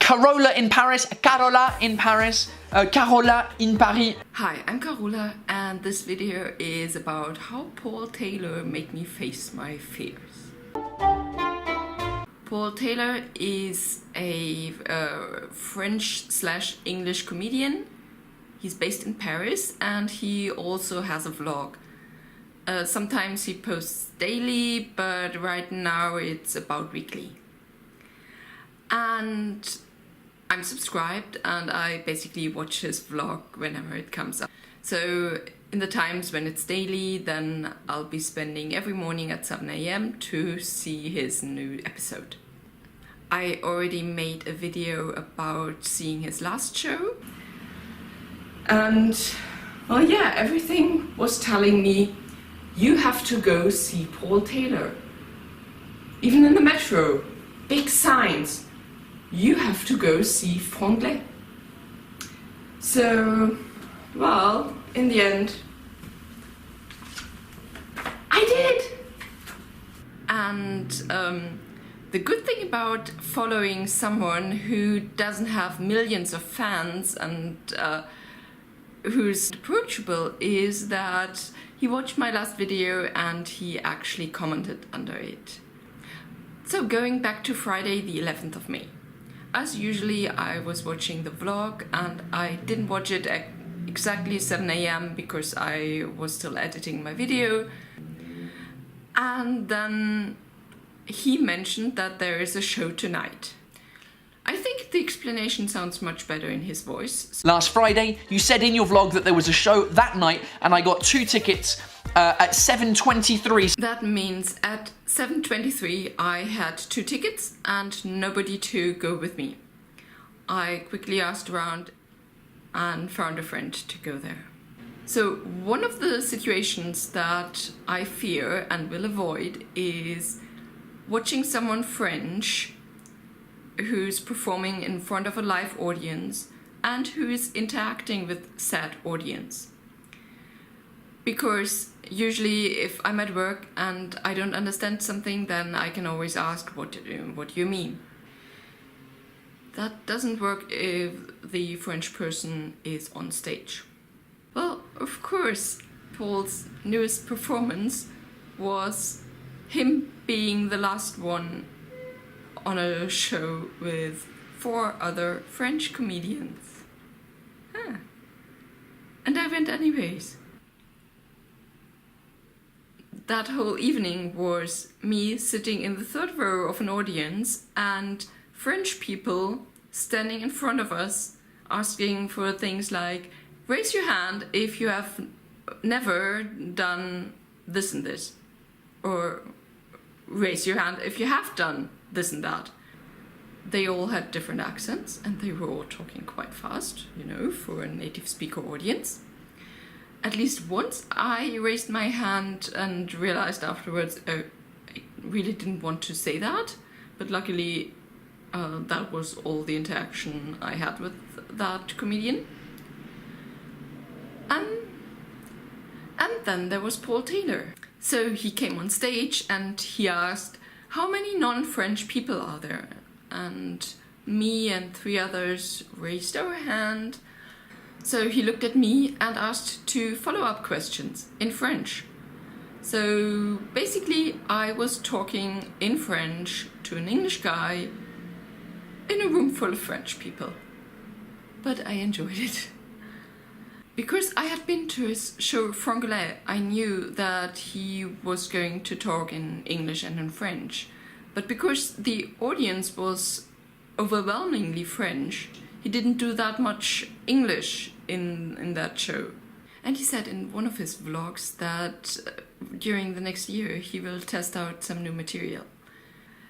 Carola in Paris, Carola in Paris, Carola in Paris. Hi, I'm Carola and this video is about how Paul Taylor made me face my fears. Paul Taylor is a French/English comedian. He's based in Paris and he also has a vlog. Sometimes he posts daily, but right now it's about weekly. And I'm subscribed and I basically watch his vlog whenever it comes up. So in the times when it's daily, then I'll be spending every morning at 7 AM to see his new episode. I already made a video about seeing his last show. And well, yeah, everything was telling me, you have to go see Paul Taylor. Even in the metro, big signs. You have to go see Franglais. So, well, in the end, I did! And the good thing about following someone who doesn't have millions of fans and who's approachable is that he watched my last video and he actually commented under it. So going back to Friday the 11th of May. As usually, I was watching the vlog and I didn't watch it at exactly 7 AM because I was still editing my video. And then he mentioned that there is a show tonight. I think the explanation sounds much better in his voice. Last Friday, you said in your vlog that there was a show that night and I got 2 tickets at 7:23. That means at 7:23 I had 2 tickets and nobody to go with me. I quickly asked around and found a friend to go there. So one of the situations that I fear and will avoid is watching someone French who's performing in front of a live audience and who is interacting with said audience. Because usually if I'm at work and I don't understand something, then I can always ask, what do you mean? That doesn't work if the French person is on stage. Well, of course, Paul's newest performance was him being the last one on a show with 4 other French comedians. And I went anyways. That whole evening was me sitting in the 3rd row of an audience and French people standing in front of us asking for things like, raise your hand if you have never done this and this, or raise your hand if you have done this and that. They all had different accents and they were all talking quite fast, you know, for a native speaker audience. At least once I raised my hand and realized afterwards, I really didn't want to say that, but luckily that was all the interaction I had with that comedian. And then there was Paul Taylor. So he came on stage and he asked, how many non-French people are there? And me and 3 others raised our hand. So he looked at me and asked 2 follow-up questions in French. So basically I was talking in French to an English guy in a room full of French people. But I enjoyed it. Because I had been to his show Franglais, I knew that he was going to talk in English and in French. But because the audience was overwhelmingly French, he didn't do that much English in that show. And he said in one of his vlogs that during the next year he will test out some new material.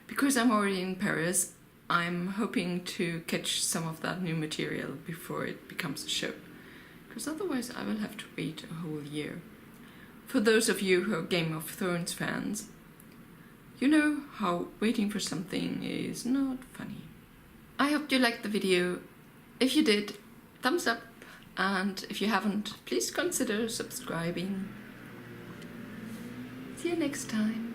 Because I'm already in Paris, I'm hoping to catch some of that new material before it becomes a show. Because otherwise I will have to wait a whole year. For those of you who are Game of Thrones fans, you know how waiting for something is not funny. I hope you liked the video. If you did, thumbs up, and if you haven't, please consider subscribing. See you next time.